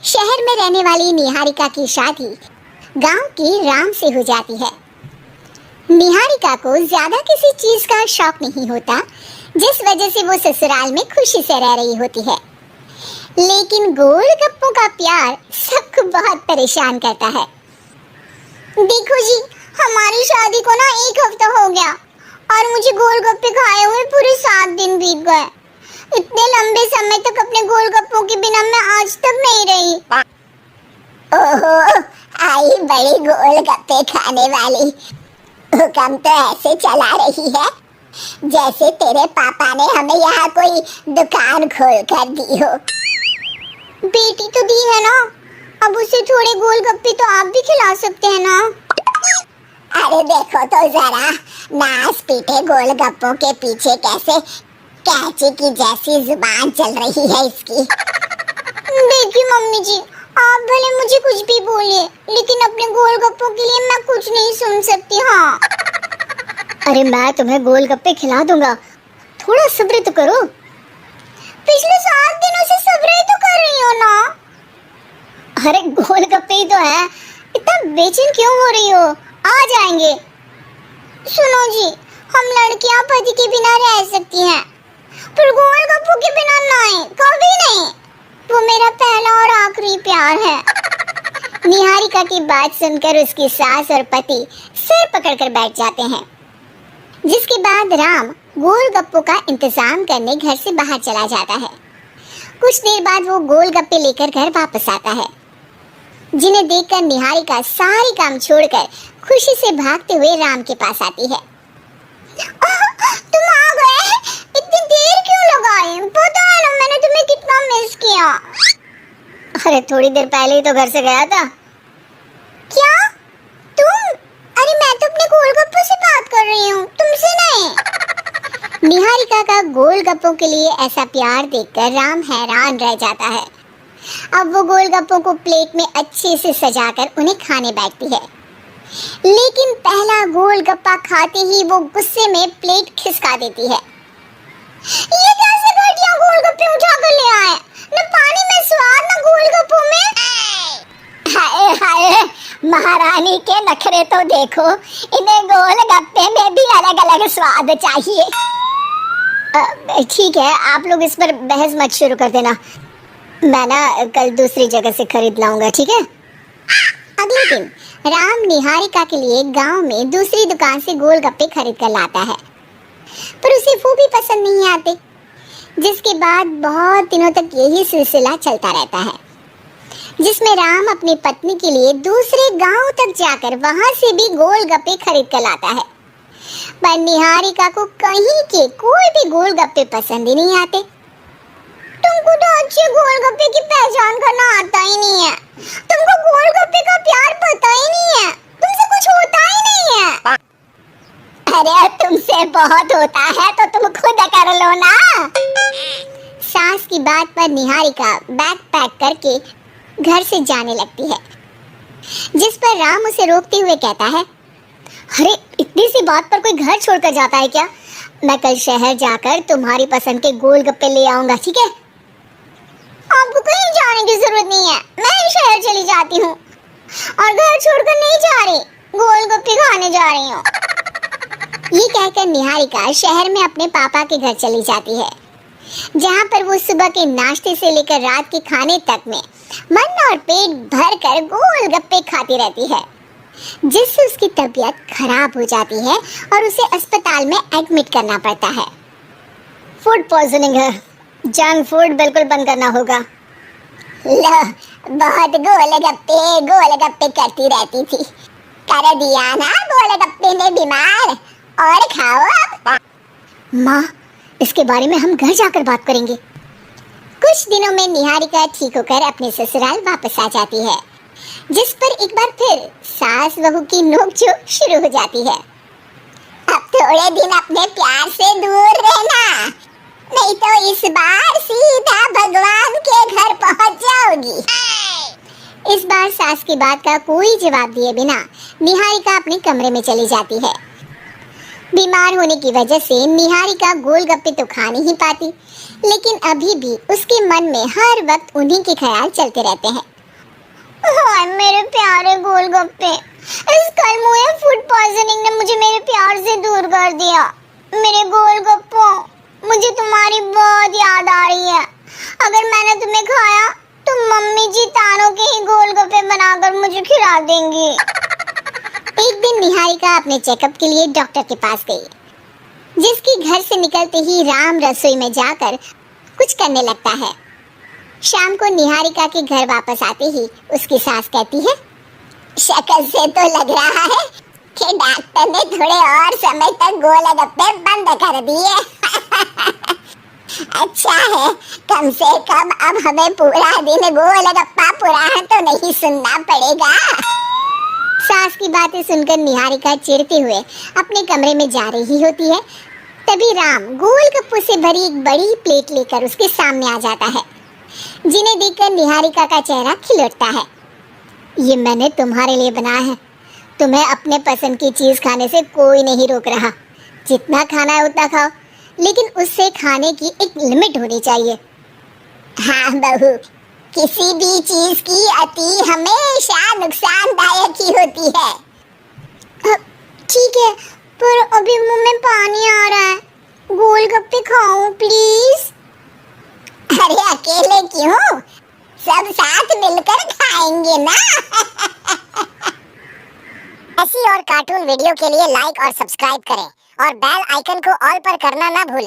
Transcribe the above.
शहर में रहने वाली निहारिका की शादी गांव के राम से हो जाती है। निहारिका को ज्यादा किसी चीज का शौक नहीं होता, जिस वजह से वो ससुराल में खुशी से रह रही होती है। लेकिन गोलगप्पों का प्यार सबको बहुत परेशान करता है। देखो जी, हमारी शादी को ना 1 हफ्ता हो गया और मुझे गोलगप्पे खाए हुए पूरे 7 दिन बीत गए। इतने लंबे समय तक अपने गोलगप्पों के बिना मैं आज तक नहीं रही। ओहो, आई बड़ी गोलगप्पे खाने वाली। हुक्म तो ऐसे चला रही है जैसे तेरे पापा ने हमें यहाँ कोई दुकान खोल कर दी हो। बेटी तो दी है ना, अब उसे थोड़े गोलगप्पे तो आप भी खिला सकते हैं ना। अरे देखो तो जरा, नास पीटे गोलगप्पों के पीछे कैसे कैंची की जैसी जुबान चल रही है इसकी। देखिए मम्मी जी, आप भले मुझे कुछ भी बोलिए, लेकिन अपने गोलगप्पों के लिए मैं कुछ नहीं सुन सकती। हाँ, अरे मैं तुम्हें गोलगप्पे खिला दूंगा, थोड़ा सब्र तो करो। पिछले 7 दिनों से सब्र ही तो कर रही हो ना। अरे गोलगप्पे ही तो है, इतना बेचैन क्यों हो रही हो? आ जाएंगे। सुनो जी, हम लड़कियां पति के बिना रह सकती हैं, पर गोलगप्पों के बिना नहीं, कभी नहीं। वो मेरा पहला और आखिरी प्यार है। निहारिका की बात सुनकर उसकी सास और पति सिर पकड़कर बैठ जाते हैं। जिसके बाद राम गोलगप्पों का इंतजाम करने घर से बाहर चला जाता है। कुछ देर बाद वो गोलगप्पे लेकर घर वापस आता है, जिन्हें देखकर निहारिका सारे काम छोड़कर खुशी से भागते हुए राम के पास आती है। तुम आ गए? इतनी देर क्यों लगाई? पता है ना मैंने तुम्हें कितना मिस किया। अरे थोड़ी देर पहले ही तो घर से गया था। क्या तुम? अरे मैं तो अपने गोलगप्पों से बात कर रही हूँ, तुमसे नहीं। निहारिका का गोलगप्पों के लिए ऐसा प्यार देखकर राम हैरान रह जाता है। अब वो गोलगप्पों को प्लेट में अच्छे से सजाकर उन्हें खाने बैठती है, लेकिन पहला गोलगप्पा खाते ही वो गुस्से में प्लेट खिसका देती है। ये कैसे घटिया गोलगप्पे उठा कर ले आए? न पानी में स्वाद, न गोलगप्पों में। हाय हाय, महारानी के नखरे तो देखो, इन्हें गोलगप्पे में भी अलग अलग स्वाद चाहिए। ठीक है, आप लोग इस पर बहस मत शुरू कर देना, मैं ना कल दूसरी जगह से खरीद लाऊंगा, ठीक है? अगले दिन राम निहारिका के लिए गांव में दूसरी दुकान से गोलगप्पे खरीद कर लाता है, पर उसे वो भी पसंद नहीं आते। जिसके बाद बहुत दिनों तक यही सिलसिला चलता रहता है, जिसमें राम अपनी पत्नी के लिए दूसरे गांव तक जाकर वहां से भी गोलगप्पे खरीद कर लाता है, पर निहारिका को कहीं के कोई भी गोलगप्पे पसंद ही नहीं आते। तुमको तो अच्छे गोलगप्पे की पहचान करना आता ही नहीं है। तुमको गोलगप्पे का प्यार पता ही नहीं है, तुमसे कुछ होता ही नहीं है। अरे तुमसे बहुत होता है तो तुम खुद कर लो ना। सास की बात पर निहारिका बैग पैक करके घर से जाने लगती है, जिस पर राम उसे रोकते हुए कहता है, अरे इतनी सी बात पर कोई घर छोड़कर जाता है क्या? मैं कल शहर जाकर तुम्हारी पसंद के गोलगप्पे ले आऊंगा, ठीक है? आपको कहीं जाने की जरूरत नहीं है, मैं शहर चली जाती हूँ और घर छोड़कर नहीं जा रही, गोलगप्पे खाने जा रही हूँ। ये कहकर निहारिका शहर में अपने पापा के घर चली जाती है, जहाँ पर वो सुबह के नाश्ते से लेकर रात के खाने तक में मन और पेट भर कर गोलगप्पे खाती रहती है, जिससे उसकी तबीयत खराब हो जाती है और उसे अस्पताल में एडमिट करना पड़ता है। फूड पॉइजनिंग है, जंक फूड बिल्कुल बंद करना होगा। लो, बहुत गोलगप्पे करती रहती थी, कर दिया ना गोलगप्पे ने बीमार, और खाओ अब। माँ, इसके बारे में हम घर जाकर बात करेंगे। कुछ दिनों में निहारिका ठीक होकर अपने ससुराल वापस आ जाती है, जिस पर एक बार फिर सास बहू की नोकझोंक शुरू हो जाती है। अब थोड़े दिन अपने प्यार से दूर रहना, नहीं तो इस बार सीधा भगवान के घर पहुंच जाओगी। इस बार सास की बात का कोई जवाब दिए बिना निहारिका अपने कमरे में चली जाती है। बीमार होने की वजह से निहारिका गोलगप्पे तो खा नहीं पाती, लेकिन अभी भी उसके मन में हर वक्त उन्हीं के ख्याल चलते रहते हैं। हाय मेरे प्यारे गोलगप्पे, इस कल मुझे फूड पॉइजनिंग ने मुझे मेरे प्यार से दूर कर दिया। मेरे गोलगप्पों, मुझे तुम्हारी बहुत याद आ रही है। अगर मैंने तुम्हें खाया तो मम्मी जी तानों के ही गोलगप्पे बनाकर मुझे खिला देंगी। एक दिन निहारिका अपने चेकअप के लिए डॉक्टर के पास गई, जिसकी घर से निकलते ही राम रसोई में जाकर कुछ करने लगता है। शाम को निहारिका के घर वापस आते ही उसकी सास कहती है, शक्ल से तो लग रहा है कि डॉक्टर ने थोड़े और समय तक गोलगप्पे बंद कर दिए। अच्छा है, कम से कम अब हमें पूरा दिन गोलगप्पा पुराण तो नहीं सुनना पड़ेगा। सास की बातें सुनकर निहारिका चिढ़ते हुए अपने कमरे में जा रही होती है। तभी राम गोलगप्पों से भरी एक बड़ी प्लेट लेकर उसके सामने आ जाता है, जिन्हें देखकर निहारिका का चेहरा खिल उठता है। ये मैंने तुम्हारे लिए बनाया है। तुम्हें अपने पसंद की चीज खाने से कोई नहीं रोक रहा। जितना खाना है उतना खाओ, लेकिन उससे खाने की एक लिमिट होनी चाहिए। हाँ बहू, किसी भी चीज की अति हमेशा नुकसानदायक ही होती है। ठीक है, पर अभी मुंह में पानी आ रहा है। गोलगप्पे खाओ प्लीज। अरे अकेले क्यों, सब साथ मिलकर खाएंगे ना। ऐसी और कार्टून वीडियो के लिए लाइक और सब्सक्राइब करें और बेल आइकन को ऑल पर करना ना भूलें।